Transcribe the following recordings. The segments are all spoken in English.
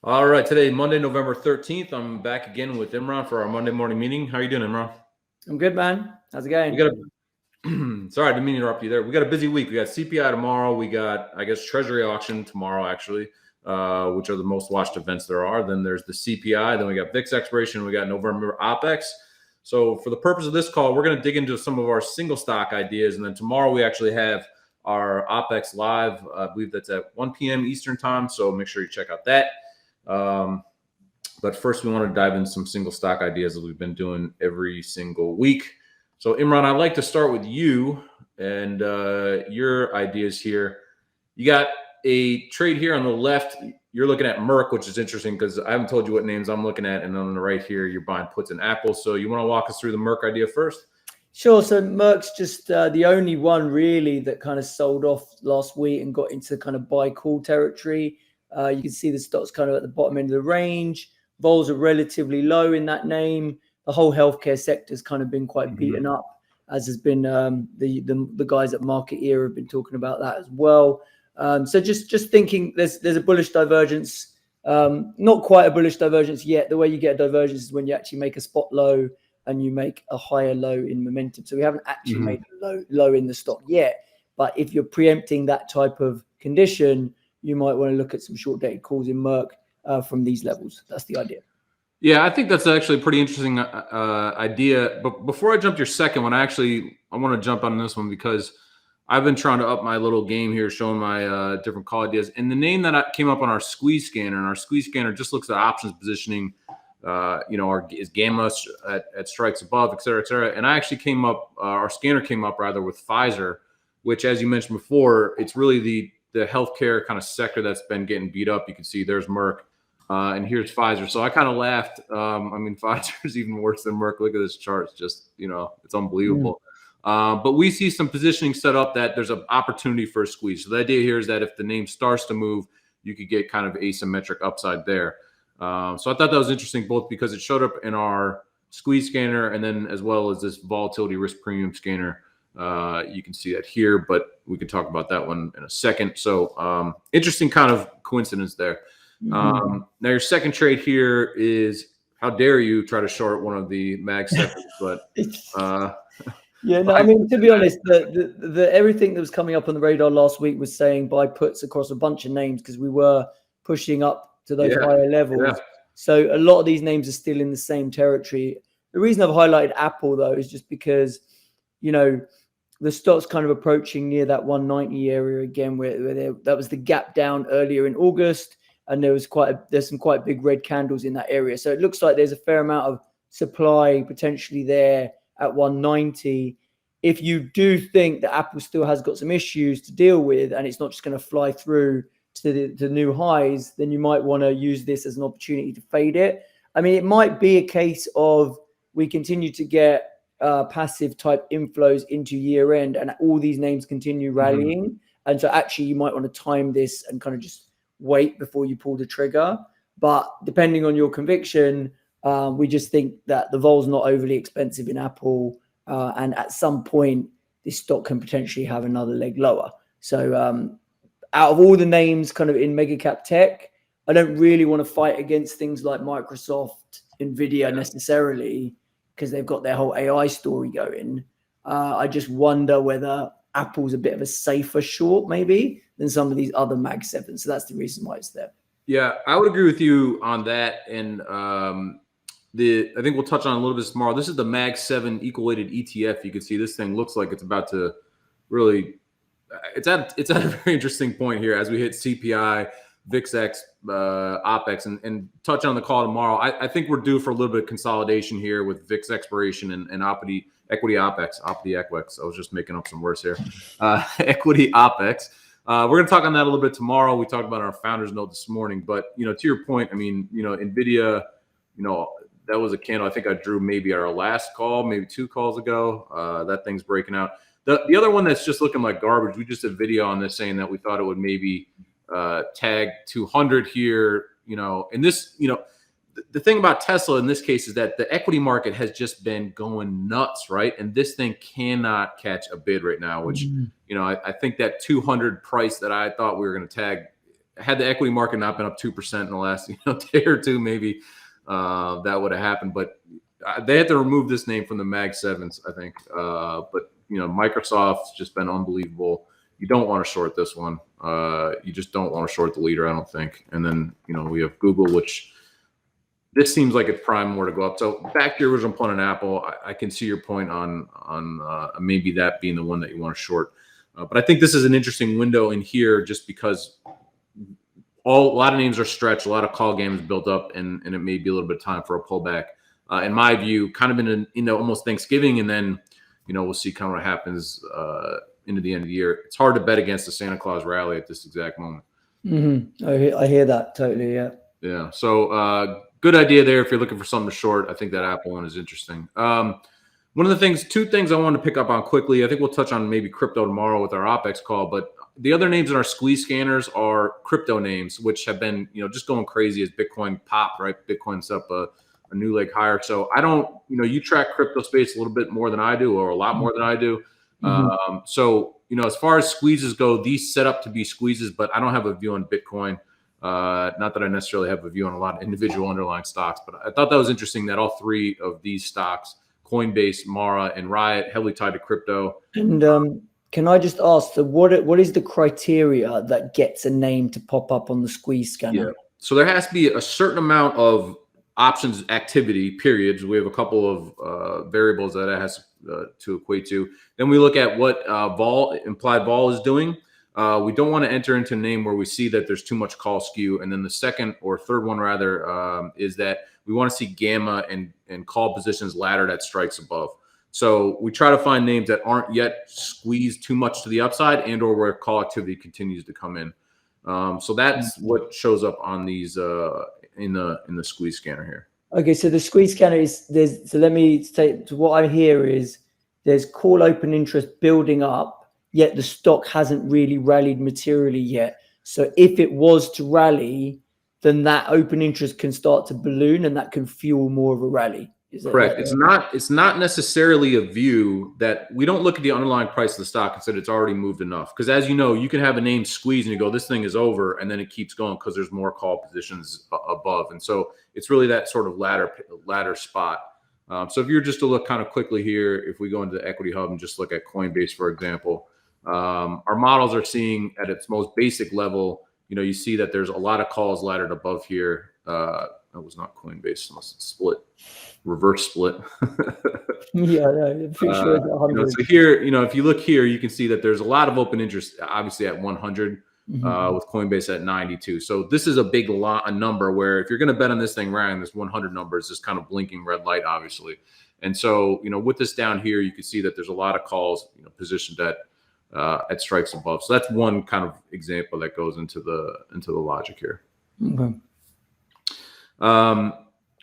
All right, today, Monday, November 13th. I'm back again with Imran for our Monday morning meeting. How are you doing, Imran? I'm good, man. How's it We going? got a sorry, I didn't mean to interrupt you there. We got a busy week. We got CPI tomorrow. We got, I guess, Treasury auction tomorrow, actually, which are the most watched events there are. Then there's the CPI. Then we got VIX expiration. We got November OPEX. So for the purpose of this call, we're going to dig into some of our single stock ideas. And then tomorrow we actually have our OPEX live. I believe that's at 1 p.m. Eastern time. So make sure you check out that. But first, we want to dive into some single stock ideas that we've been doing every single week. So, Imran, I'd like to start with you and your ideas here. You got a trade here on the left. You're looking at Merck, which is interesting because I haven't told you what names I'm looking at. And on the right here, you're buying puts and Apple. So, you want to walk us through the Merck idea first? Sure. So Merck's just the only one really that kind of sold off last week and got into kind of buy call territory. You can see the stock's kind of at the bottom end of the range. Vols are relatively low in that name. The whole healthcare sector has kind of been quite beaten up, as has been the guys at Market Era have been talking about that as well. So just thinking there's a bullish divergence. Not quite a bullish divergence yet. The way you get a divergence is when you actually make a spot low and you make a higher low in momentum. So we haven't actually made a low in the stock yet. But if you're preempting that type of condition, you might want to look at some short-dated calls in Merck from these levels. That's the idea. Yeah, I think that's actually a pretty interesting idea. But before I jump to your second one, I want to jump on this one because I've been trying to up my little game here, showing my different call ideas. And the name that came up on our squeeze scanner, and our squeeze scanner just looks at options positioning, is gamma at strikes above, et cetera, et cetera. And I actually came up, our scanner came up rather with Pfizer, which, as you mentioned before, it's really the healthcare kind of sector that's been getting beat up. You can see there's Merck. And here's Pfizer. So I kind of laughed. Pfizer is even worse than Merck. Look at this chart. It's just, it's unbelievable. But we see some positioning set up that there's an opportunity for a squeeze. So the idea here is that if the name starts to move, you could get kind of asymmetric upside there. So I thought that was interesting, both because it showed up in our squeeze scanner and then as well as this volatility risk premium scanner. You can see that here, but we can talk about that one in a second. So interesting kind of coincidence there. Now your second trade here is, how dare you try to short one of the Mag 7s, but yeah, no, I mean, to be honest, the everything that was coming up on the radar last week was saying buy puts across a bunch of names because we were pushing up to those higher levels. Yeah. So a lot of these names are still in the same territory. The reason I've highlighted Apple though is just because, the stock's kind of approaching near that 190 area again, where that was the gap down earlier in August. And there's some quite big red candles in that area. So it looks like there's a fair amount of supply potentially there at 190. If you do think that Apple still has got some issues to deal with and it's not just going to fly through to the new highs, then you might want to use this as an opportunity to fade it. I mean, it might be a case of we continue to get passive type inflows into year end and all these names continue rallying. And so actually you might want to time this and kind of just wait before you pull the trigger. But depending on your conviction, we just think that the vol's not overly expensive in Apple. And at some point, this stock can potentially have another leg lower. So out of all the names kind of in mega cap tech, I don't really want to fight against things like Microsoft, Nvidia necessarily, because they've got their whole AI story going. I just wonder whether Apple's a bit of a safer short maybe than some of these other Mag 7s. So that's the reason why it's there. Yeah, I would agree with you on that. And I think we'll touch on a little bit tomorrow. This is the Mag 7 equal weighted ETF. You can see this thing looks like it's about to really, it's at a very interesting point here as we hit CPI, VIX-X, OPEX, and touch on the call tomorrow. I think we're due for a little bit of consolidation here with VIX expiration and equity OPEX. I was just making up some words here. Equity OPEX. We're going to talk on that a little bit tomorrow. We talked about our founder's note this morning, but to your point, I mean, Nvidia, that was a candle I think I drew maybe at our last call, maybe 2 calls ago. That thing's breaking out. The other one that's just looking like garbage, we just did a video on this saying that we thought it would maybe tag 200 here, and this, the thing about Tesla in this case is that the equity market has just been going nuts, right? And this thing cannot catch a bid right now, which, I think that 200 price that I thought we were going to tag had the equity market not been up 2% in the last day or two, maybe that would have happened. But they had to remove this name from the Mag 7s, I think. But Microsoft's just been unbelievable. You don't want to short this one. You just don't want to short the leader, I don't think. And then we have Google, which this seems like it's prime more to go up. So back to your original point on Apple, I can see your point on maybe that being the one that you want to short. But I think this is an interesting window in here just because a lot of names are stretched, a lot of call games built up, and it may be a little bit of time for a pullback. In my view, kind of in almost Thanksgiving, and then we'll see kind of what happens into the end of the year. It's hard to bet against the Santa Claus rally at this exact moment. Mm-hmm. I hear that totally. Yeah. Yeah. So good idea there if you're looking for something to short. I think that Apple one is interesting. One of the two things I wanted to pick up on quickly. I think we'll touch on maybe crypto tomorrow with our OPEX call, but the other names in our squeeze scanners are crypto names, which have been just going crazy as Bitcoin popped. Right, Bitcoin's up a new leg higher. So I don't, you track crypto space a little bit more than I do, or a lot more than I do. Mm-hmm. So as far as squeezes go, these set up to be squeezes, but I don't have a view on Bitcoin. Not that I necessarily have a view on a lot of individual underlying stocks, but I thought that was interesting that all three of these stocks, Coinbase, Mara, and Riot, heavily tied to crypto. And can I just ask, what is the criteria that gets a name to pop up on the squeeze scanner? Yeah. So there has to be a certain amount of options activity, periods. We have a couple of variables that it has to equate to. Then we look at what implied vol is doing. We don't want to enter into a name where we see that there's too much call skew. And then the second or third one rather is that we want to see gamma and call positions laddered at strikes above. So we try to find names that aren't yet squeezed too much to the upside and or where call activity continues to come in. So that's what shows up on these in the squeeze scanner here. Okay, so the squeeze scanner is so let me say, what I hear is there's call open interest building up, yet the stock hasn't really rallied materially yet. So if it was to rally, then that open interest can start to balloon and that can fuel more of a rally. Correct. It's not necessarily a view that we don't look at the underlying price of the stock and said it's already moved enough. Because as you know, you can have a name squeeze and you go, this thing is over, and then it keeps going because there's more call positions above. And so it's really that sort of ladder spot. So if you're just to look kind of quickly here, if we go into the equity hub and just look at Coinbase, for example, our models are seeing at its most basic level, you see that there's a lot of calls laddered above here. That was not Coinbase, unless it's split. Reverse split. Yeah, I'm pretty sure. So here, if you look here, you can see that there's a lot of open interest, obviously at 100, with Coinbase at 92. So this is a big a number where if you're going to bet on this thing, Ryan, this 100 number is just kind of blinking red light, obviously. And so, with this down here, you can see that there's a lot of calls, positioned at strikes above. So that's one kind of example that goes into the logic here. Okay.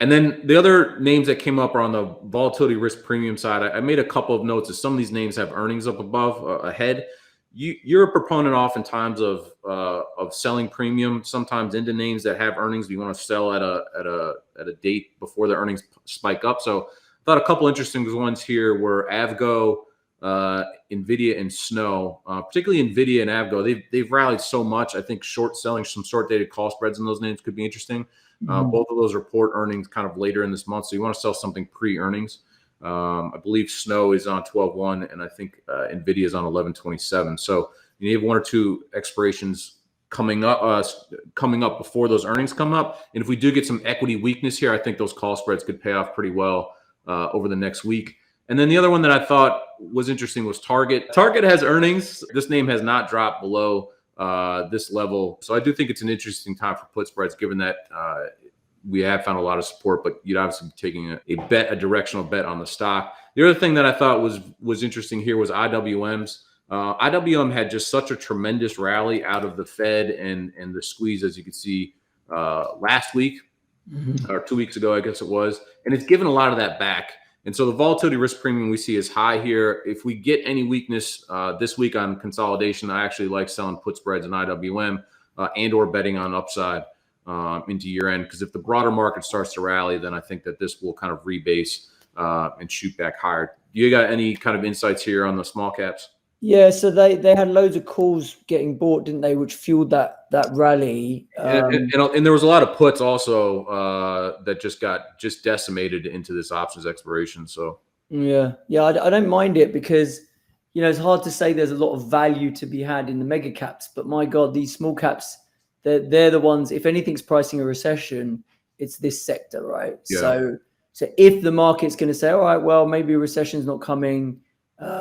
And then the other names that came up are on the volatility risk premium side. I made a couple of notes that some of these names have earnings up above, ahead. You're a proponent oftentimes of selling premium, sometimes into names that have earnings. You want to sell at a date before the earnings spike up. So I thought a couple interesting ones here were Avgo, Nvidia, and Snow. Particularly Nvidia and Avgo, they've rallied so much. I think selling some short dated call spreads in those names could be interesting. Both of those report earnings kind of later in this month, so you want to sell something pre-earnings. I believe Snow is on 12/1, and I think Nvidia is on 11/27. So you have one or two expirations coming up before those earnings come up. And if we do get some equity weakness here, I think those call spreads could pay off pretty well over the next week. And then the other one that I thought was interesting was Target. Target has earnings. This name has not dropped below this level. So I do think it's an interesting time for put spreads, given that we have found a lot of support, but you'd obviously be taking a directional bet on the stock. The other thing that I thought was interesting here was IWMs. IWM had just such a tremendous rally out of the Fed and the squeeze, as you could see last week or 2 weeks ago, I guess it was. And it's given a lot of that back. And so the volatility risk premium we see is high here. If we get any weakness this week on consolidation, I actually like selling put spreads in IWM and or betting on upside into year end. Because if the broader market starts to rally, then I think that this will kind of rebase and shoot back higher. You got any kind of insights here on the small caps? Yeah, so they had loads of calls getting bought, didn't they, which fueled that rally. And there was a lot of puts also that just decimated into this options expiration. So yeah, I don't mind it because it's hard to say there's a lot of value to be had in the mega caps, but my God, these small caps, they're the ones. If anything's pricing a recession, it's this sector, right? Yeah. So if the market's going to say, all right, well, maybe a recession's not coming,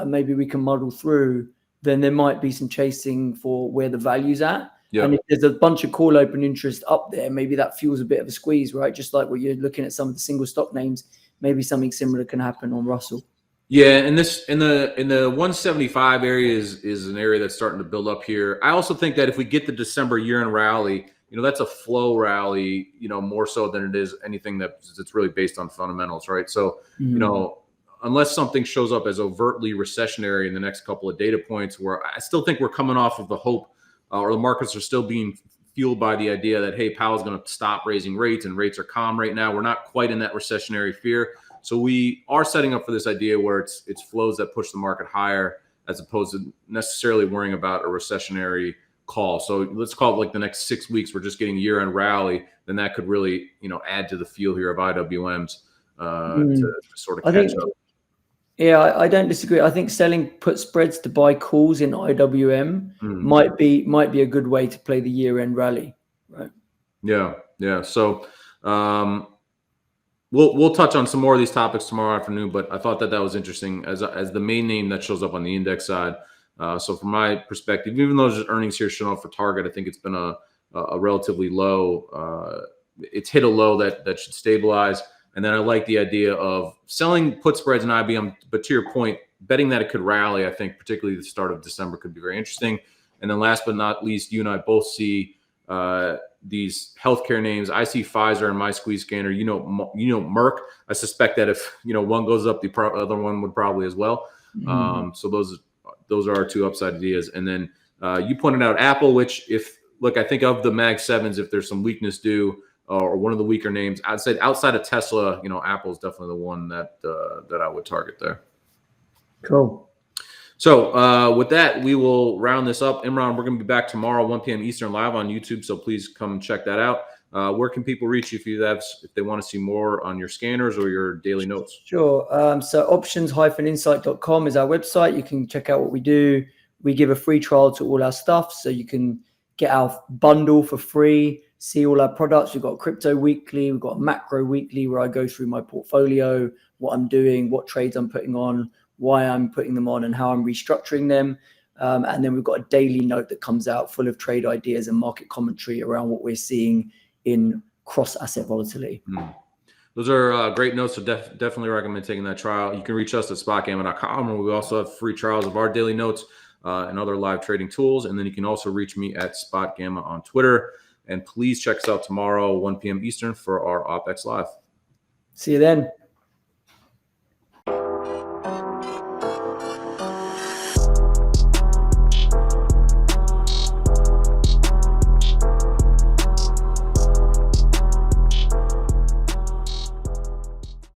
maybe we can muddle through, then there might be some chasing for where the value's at. Yeah. And if there's a bunch of call open interest up there, maybe that fuels a bit of a squeeze, right? Just like what you're looking at some of the single stock names, maybe something similar can happen on Russell. Yeah, and this in the 175 area is an area that's starting to build up here. I also think that if we get the December year-end rally, that's a flow rally, more so than it is anything that's really based on fundamentals, right? So, unless something shows up as overtly recessionary in the next couple of data points, where I still think we're coming off of the hope, or the markets are still being fueled by the idea that, hey, Powell's going to stop raising rates and rates are calm right now. We're not quite in that recessionary fear. So we are setting up for this idea where it's flows that push the market higher as opposed to necessarily worrying about a recessionary call. So let's call it like the next 6 weeks. We're just getting year-end rally. Then that could really, add to the feel here of IWMs to sort of catch up. Yeah, I don't disagree. I think selling put spreads to buy calls in IWM might be a good way to play the year-end rally, right? Yeah. So we'll touch on some more of these topics tomorrow afternoon, but I thought that was interesting as the main name that shows up on the index side. So from my perspective, even though there's earnings here showing up for Target, I think it's been a relatively low. It's hit a low that should stabilize. And then I like the idea of selling put spreads in IBM, but to your point, betting that it could rally, I think particularly the start of December could be very interesting. And then last but not least, you and I both see these healthcare names. I see Pfizer in my squeeze scanner. Merck. I suspect that if one goes up, the other one would probably as well. So those are our two upside ideas. And then you pointed out Apple, which I think of the Mag 7s, if there's some weakness due or one of the weaker names, I'd say outside of Tesla, Apple is definitely the one that I would target there. Cool. So with that, we will round this up. Imran, we're going to be back tomorrow, 1 p.m. Eastern, live on YouTube. So please come check that out. Where can people reach you if they want to see more on your scanners or your daily notes? Sure. So options-insight.com is our website. You can check out what we do. We give a free trial to all our stuff, so you can get our bundle for free, see all our products. We've got crypto weekly, we've got macro weekly, where I go through my portfolio, what I'm doing, what trades I'm putting on, why I'm putting them on, and how I'm restructuring them. And then we've got a daily note that comes out full of trade ideas and market commentary around what we're seeing in cross-asset volatility. Those are great notes, so definitely recommend taking that trial. You can reach us at spotgamma.com, where we also have free trials of our daily notes and other live trading tools. And then you can also reach me at spotgamma on Twitter. And please check us out tomorrow, 1 p.m. Eastern, for our OpEx Live. See you then.